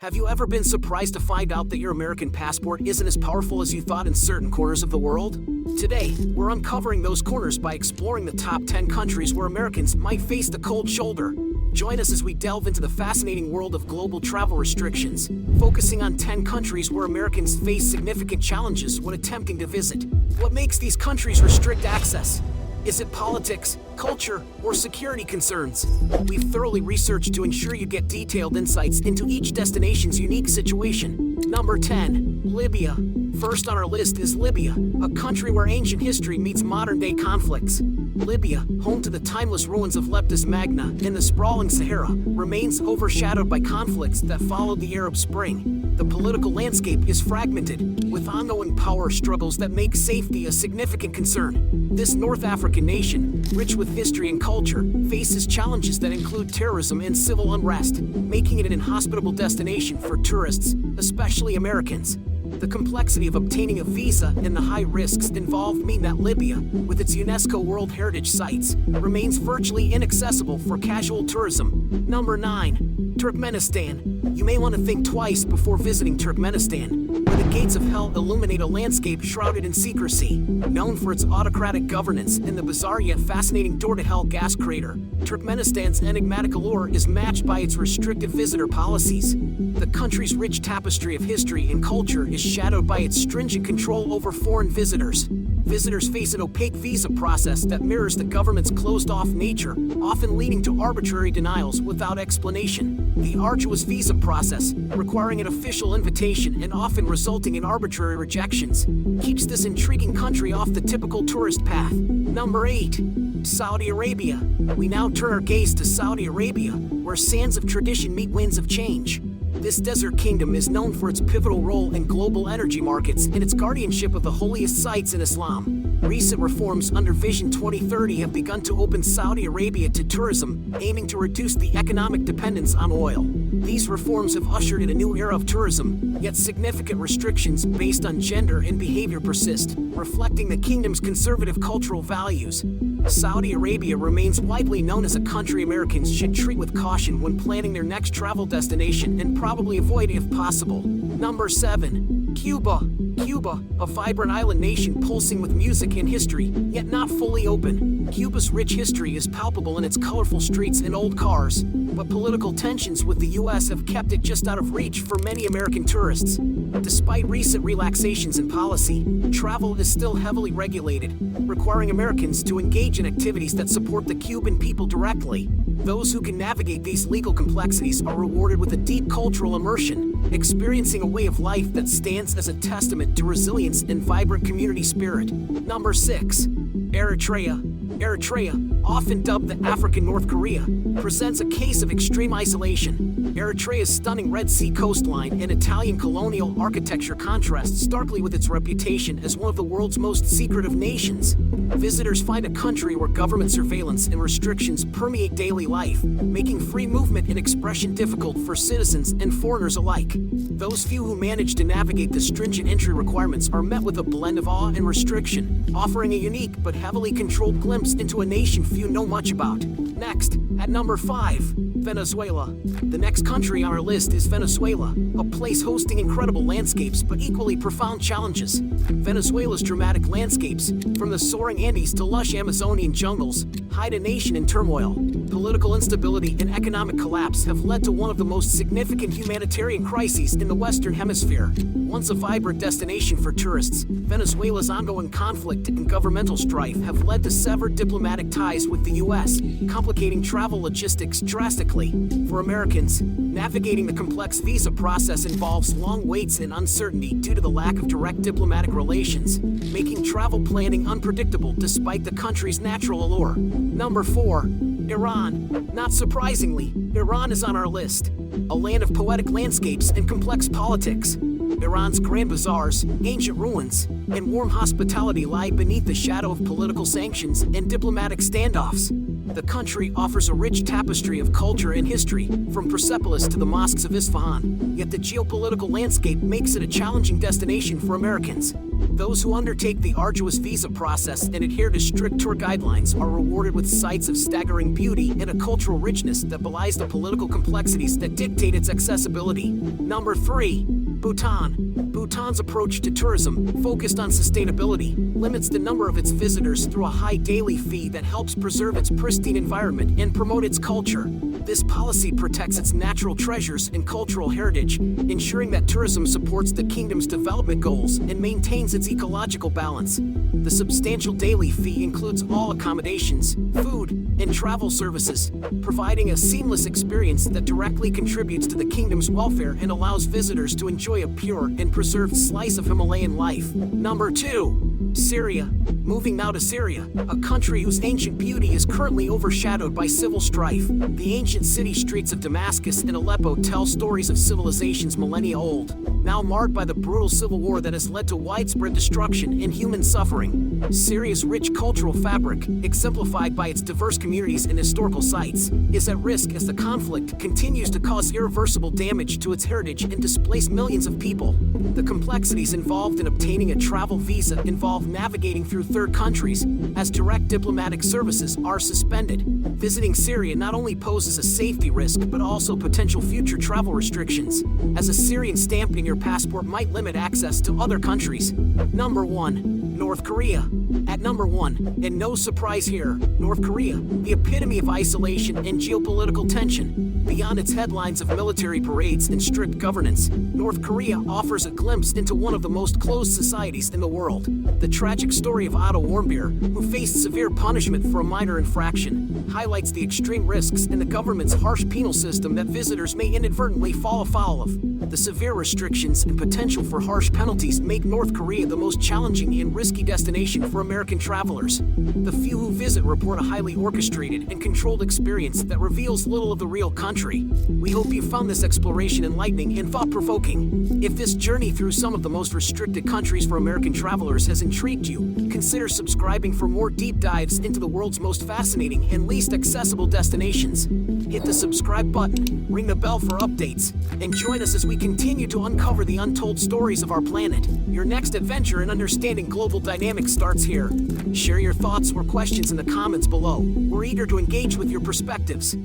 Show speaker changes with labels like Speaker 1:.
Speaker 1: Have you ever been surprised to find out that your American passport isn't as powerful as you thought in certain corners of the world? Today, we're uncovering those corners by exploring the top 10 countries where Americans might face the cold shoulder. Join us as we delve into the fascinating world of global travel restrictions, focusing on 10 countries where Americans face significant challenges when attempting to visit. What makes these countries restrict access? Is it politics, culture, or security concerns? We've thoroughly researched to ensure you get detailed insights into each destination's unique situation. Number 10. Libya. First on our list is Libya, a country where ancient history meets modern-day conflicts. Libya, home to the timeless ruins of Leptis Magna and the sprawling Sahara, remains overshadowed by conflicts that followed the Arab Spring. The political landscape is fragmented, with ongoing power struggles that make safety a significant concern. This North African nation, rich with history and culture, faces challenges that include terrorism and civil unrest, making it an inhospitable destination for tourists, especially Americans. The complexity of obtaining a visa and the high risks involved mean that Libya, with its UNESCO World Heritage Sites, remains virtually inaccessible for casual tourism. Number 9. Turkmenistan. You may want to think twice before visiting Turkmenistan, where the gates of hell illuminate a landscape shrouded in secrecy. Known for its autocratic governance and the bizarre yet fascinating door-to-hell gas crater, Turkmenistan's enigmatic allure is matched by its restrictive visitor policies. The country's rich tapestry of history and culture is shadowed by its stringent control over foreign visitors. Visitors face an opaque visa process that mirrors the government's closed-off nature, often leading to arbitrary denials without explanation. The arduous visa process, requiring an official invitation and often resulting in arbitrary rejections, keeps this intriguing country off the typical tourist path. Number 8. Saudi Arabia. We now turn our gaze to Saudi Arabia, where sands of tradition meet winds of change. This desert kingdom is known for its pivotal role in global energy markets and its guardianship of the holiest sites in Islam. Recent reforms under Vision 2030 have begun to open Saudi Arabia to tourism, aiming to reduce the economic dependence on oil. These reforms have ushered in a new era of tourism, yet significant restrictions based on gender and behavior persist, reflecting the kingdom's conservative cultural values. Saudi Arabia remains widely known as a country Americans should treat with caution when planning their next travel destination and probably avoid if possible. Number 7. Cuba. Cuba, a vibrant island nation pulsing with music and history, yet not fully open. Cuba's rich history is palpable in its colorful streets and old cars, but political tensions with the U.S. have kept it just out of reach for many American tourists. Despite recent relaxations in policy, travel is still heavily regulated, requiring Americans to engage in activities that support the Cuban people directly. Those who can navigate these legal complexities are rewarded with a deep cultural immersion, experiencing a way of life that stands as a testament to resilience and vibrant community spirit. Number 6. Eritrea. Eritrea, often dubbed the African North Korea, presents a case of extreme isolation. Eritrea's stunning Red Sea coastline and Italian colonial architecture contrast starkly with its reputation as one of the world's most secretive nations. Visitors find a country where government surveillance and restrictions permeate daily life, making free movement and expression difficult for citizens and foreigners alike. Those few who manage to navigate the stringent entry requirements are met with a blend of awe and restriction, offering a unique but heavily controlled glimpse into a nation few know much about. Next, at number 5, Venezuela. The next country on our list is Venezuela, a place hosting incredible landscapes but equally profound challenges. Venezuela's dramatic landscapes, from the soaring Andes to lush Amazonian jungles, hide a nation in turmoil. Political instability and economic collapse have led to one of the most significant humanitarian crises in the Western Hemisphere. Once a vibrant destination for tourists, Venezuela's ongoing conflict and governmental strife have led to severed diplomatic ties with the U.S., complicating travel logistics drastically. For Americans, navigating the complex visa process involves long waits and uncertainty due to the lack of direct diplomatic relations, making travel planning unpredictable despite the country's natural allure. Number 4. Iran. Not surprisingly, Iran is on our list. A land of poetic landscapes and complex politics. Iran's grand bazaars, ancient ruins, and warm hospitality lie beneath the shadow of political sanctions and diplomatic standoffs. The country offers a rich tapestry of culture and history, from Persepolis to the mosques of Isfahan, yet the geopolitical landscape makes it a challenging destination for Americans. Those who undertake the arduous visa process and adhere to strict tour guidelines are rewarded with sights of staggering beauty and a cultural richness that belies the political complexities that dictate its accessibility. Number 3. Bhutan. Bhutan's approach to tourism, focused on sustainability, limits the number of its visitors through a high daily fee that helps preserve its pristine environment and promote its culture. This policy protects its natural treasures and cultural heritage, ensuring that tourism supports the kingdom's development goals and maintains its ecological balance. The substantial daily fee includes all accommodations, food, and travel services, providing a seamless experience that directly contributes to the kingdom's welfare and allows visitors to enjoy a pure and preserved slice of Himalayan life. Number 2. Syria. Moving now to Syria, a country whose ancient beauty is currently overshadowed by civil strife. The ancient city streets of Damascus and Aleppo tell stories of civilizations millennia old, now marred by the brutal civil war that has led to widespread destruction and human suffering. Syria's rich cultural fabric, exemplified by its diverse communities and historical sites, is at risk as the conflict continues to cause irreversible damage to its heritage and displace millions of people. The complexities involved in obtaining a travel visa involve navigating through third countries, as direct diplomatic services are suspended. Visiting Syria not only poses a safety risk but also potential future travel restrictions, as a Syrian stamp in your passport might limit access to other countries. Number 1. North Korea. At number 1, and no surprise here, North Korea, the epitome of isolation and geopolitical tension. Beyond its headlines of military parades and strict governance, North Korea offers a glimpse into one of the most closed societies in the world. The tragic story of Otto Warmbier, who faced severe punishment for a minor infraction, highlights the extreme risks in the government's harsh penal system that visitors may inadvertently fall afoul of. The severe restrictions and potential for harsh penalties make North Korea the most challenging and risky destination for American travelers. The few who visit report a highly orchestrated and controlled experience that reveals little of the real country. We hope you found this exploration enlightening and thought-provoking. If this journey through some of the most restricted countries for American travelers has intrigued you, consider subscribing for more deep dives into the world's most fascinating and least accessible destinations. Hit the subscribe button, ring the bell for updates, and join us as we continue to uncover the untold stories of our planet. Your next adventure in understanding global dynamics starts here. Share your thoughts or questions in the comments below. We're eager to engage with your perspectives.